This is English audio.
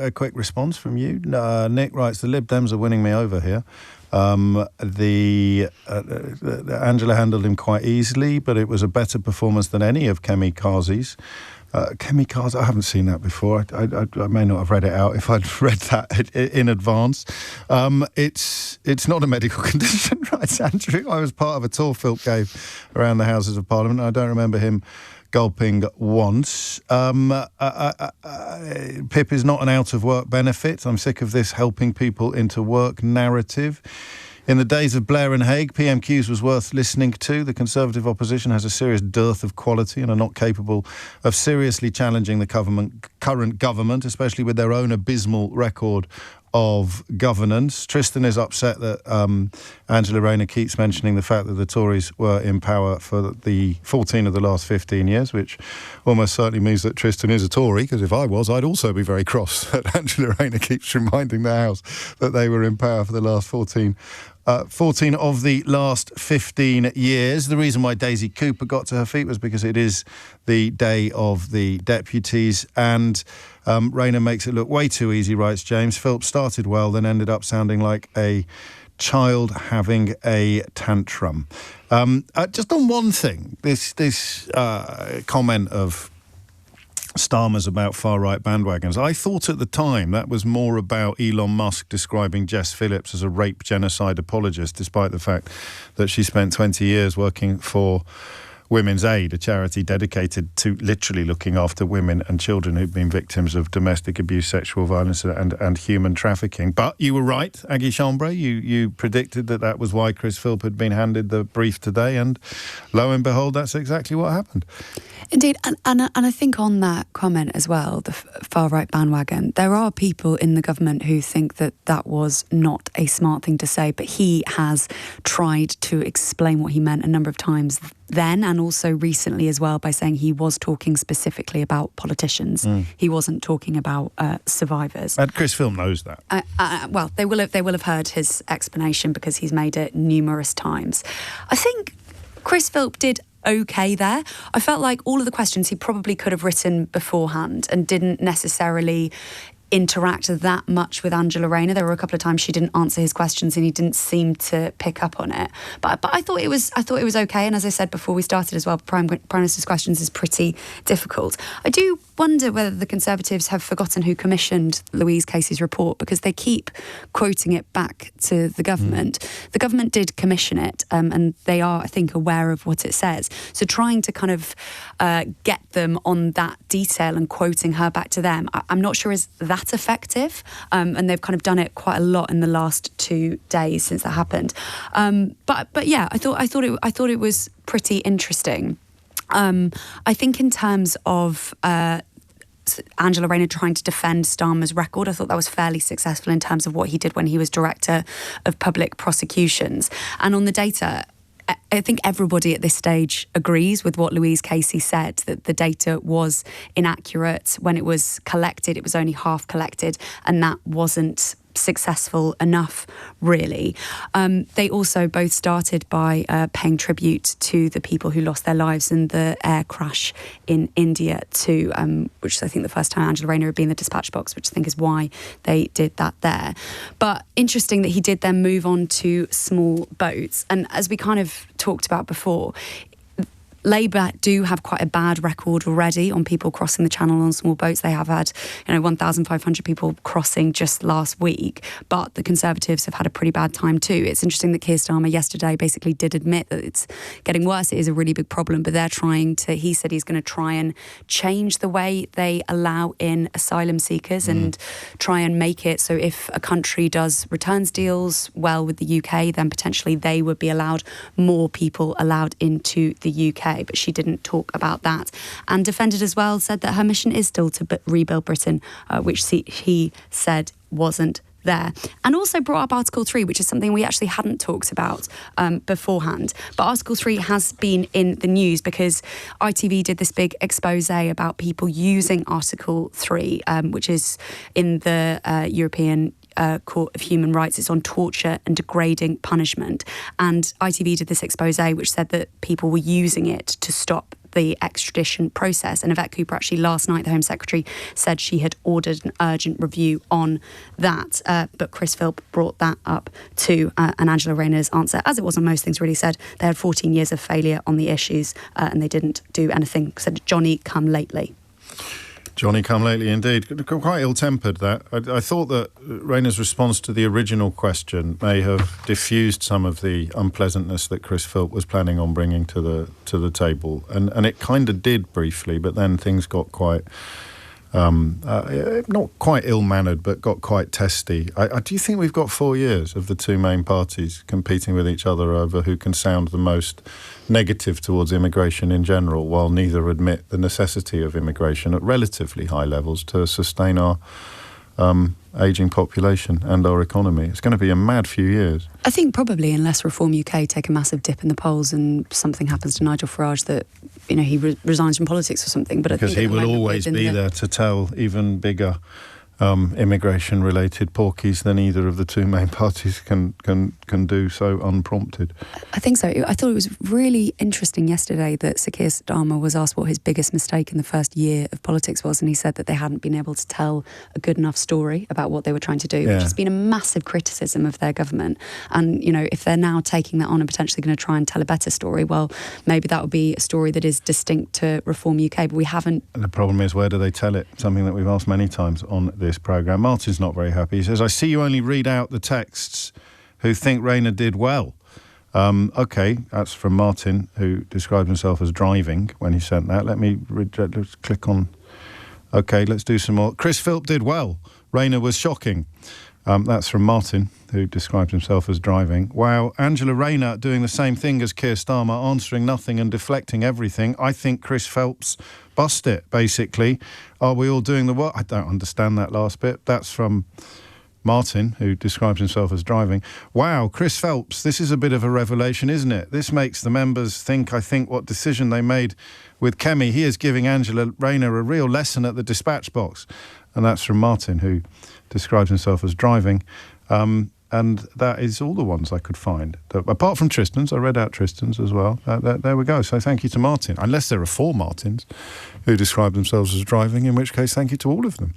A quick response from you. Nick writes, the Lib Dems are winning me over here. Angela handled him quite easily, but it was a better performance than any of Kamikaze's. Kamikaze, I haven't seen that before. I may not have read it out if I'd read that in advance. It's not a medical condition, right, Andrew? I was part of a tour Philp gave around the Houses of Parliament, and I don't remember him gulping once. PIP is not an out-of-work benefit. I'm sick of this helping people into work narrative. In the days of Blair and Hague, PMQs was worth listening to. The Conservative opposition has a serious dearth of quality and are not capable of seriously challenging the current government, especially with their own abysmal record of governance. Tristan is upset that Angela Rayner keeps mentioning the fact that the Tories were in power for the 14 of the last 15 years, which almost certainly means that Tristan is a Tory, because if I was, I'd also be very cross that Angela Rayner keeps reminding the House that they were in power for the last 14 of the last 15 years. The reason why Daisy Cooper got to her feet was because it is the day of the deputies, and Rayner makes it look way too easy, writes James. Philp started well, then ended up sounding like a child having a tantrum. Just on one thing, this comment of Starmer's about far-right bandwagons. I thought at the time that was more about Elon Musk describing Jess Phillips as a rape genocide apologist, despite the fact that she spent 20 years working for Women's Aid, a charity dedicated to literally looking after women and children who've been victims of domestic abuse, sexual violence and human trafficking. But you were right, Aggie Chambre. You predicted that was why Chris Philp had been handed the brief today, and lo and behold, that's exactly what happened. Indeed, and I think on that comment as well, the far-right bandwagon, there are people in the government who think that that was not a smart thing to say, but he has tried to explain what he meant a number of times then and also recently as well by saying he was talking specifically about politicians. He wasn't talking about survivors. And Chris Philp knows that. Well, they will have heard his explanation because he's made it numerous times. I think Chris Philp did okay there. I felt like all of the questions he probably could have written beforehand and didn't necessarily interact that much with Angela Rayner. There were a couple of times she didn't answer his questions and he didn't seem to pick up on it. But I thought it was okay. And as I said before we started as well, Prime Minister's questions is pretty difficult. I do wonder whether the Conservatives have forgotten who commissioned Louise Casey's report, because they keep quoting it back to the government. The government did commission it, and they are, I think, aware of what it says. So trying to kind of get them on that detail and quoting her back to them, I'm not sure is that effective. And they've kind of done it quite a lot in the last 2 days since that happened. But yeah, I thought it was pretty interesting. I think in terms of Angela Rayner trying to defend Starmer's record, I thought that was fairly successful in terms of what he did when he was Director of Public Prosecutions. And on the data, I think everybody at this stage agrees with what Louise Casey said, that the data was inaccurate. When it was collected, it was only half collected, and that wasn't successful enough, really. They also both started by paying tribute to the people who lost their lives in the air crash in India too, which is, I think, the first time Angela Rayner had been in the dispatch box, which I think is why they did that there. But interesting that he did then move on to small boats. And as we kind of talked about before, Labour do have quite a bad record already on people crossing the channel on small boats. They have had, 1,500 people crossing just last week, but the Conservatives have had a pretty bad time too. It's interesting that Keir Starmer yesterday basically did admit that it's getting worse. It is a really big problem, but he said he's going to try and change the way they allow in asylum seekers and try and make it so if a country does returns deals well with the UK, then potentially they would be allowed more people allowed into the UK. But she didn't talk about that, and defended as well, said that her mission is still to rebuild Britain, which he said wasn't there. And also brought up Article 3, which is something we actually hadn't talked about beforehand. But Article 3 has been in the news because ITV did this big expose about people using Article 3, which is in the European Court of Human Rights. It's on torture and degrading punishment. And ITV did this expose which said that people were using it to stop the extradition process. And Yvette Cooper, actually last night, the Home Secretary said she had ordered an urgent review on that. But Chris Philp brought that up too. And Angela Rayner's answer, as it was on most things, really said they had 14 years of failure on the issues and they didn't do anything. Said Johnny-come-lately. Johnny-come-lately, indeed. Quite ill-tempered, that. I thought that Rayner's response to the original question may have diffused some of the unpleasantness that Chris Philp was planning on bringing to the table. And it kind of did briefly, but then things got quite... not quite ill-mannered, but got quite testy. Do you think we've got 4 years of the two main parties competing with each other over who can sound the most negative towards immigration in general, while neither admit the necessity of immigration at relatively high levels to sustain our ageing population and our economy? It's going to be a mad few years. I think probably, unless Reform UK take a massive dip in the polls and something happens to Nigel Farage that, he resigns from politics or something. But because I think he will always be there to tell even bigger immigration-related porkies than either of the two main parties can do so unprompted. I think so. I thought it was really interesting yesterday that Sir Keir Starmer was asked what his biggest mistake in the first year of politics was, and he said that they hadn't been able to tell a good enough story about what they were trying to do, which has been a massive criticism of their government. And, if they're now taking that on and potentially going to try and tell a better story, well, maybe that would be a story that is distinct to Reform UK, but we haven't... And the problem is, where do they tell it? Something that we've asked many times on this programme. Martin's not very happy. He says, I see you only read out the texts who think Rayner did well. OK, that's from Martin, who described himself as driving when he sent that. Let's click on... OK, let's do some more. Chris Philp did well. Rayner was shocking. That's from Martin, who described himself as driving. Wow, Angela Rayner doing the same thing as Keir Starmer, answering nothing and deflecting everything. I think Chris Phelps bust it, basically. Are we all doing the work? I don't understand that last bit. That's from Martin, who describes himself as driving. Wow, Chris Phelps, this is a bit of a revelation, isn't it? This makes the members think, what decision they made with Kemi. He is giving Angela Rayner a real lesson at the dispatch box. And that's from Martin, who describes himself as driving. And that is all the ones I could find. Apart from Tristan's, I read out Tristan's as well. There we go. So thank you to Martin. Unless there are 4 Martins who describe themselves as driving, in which case thank you to all of them.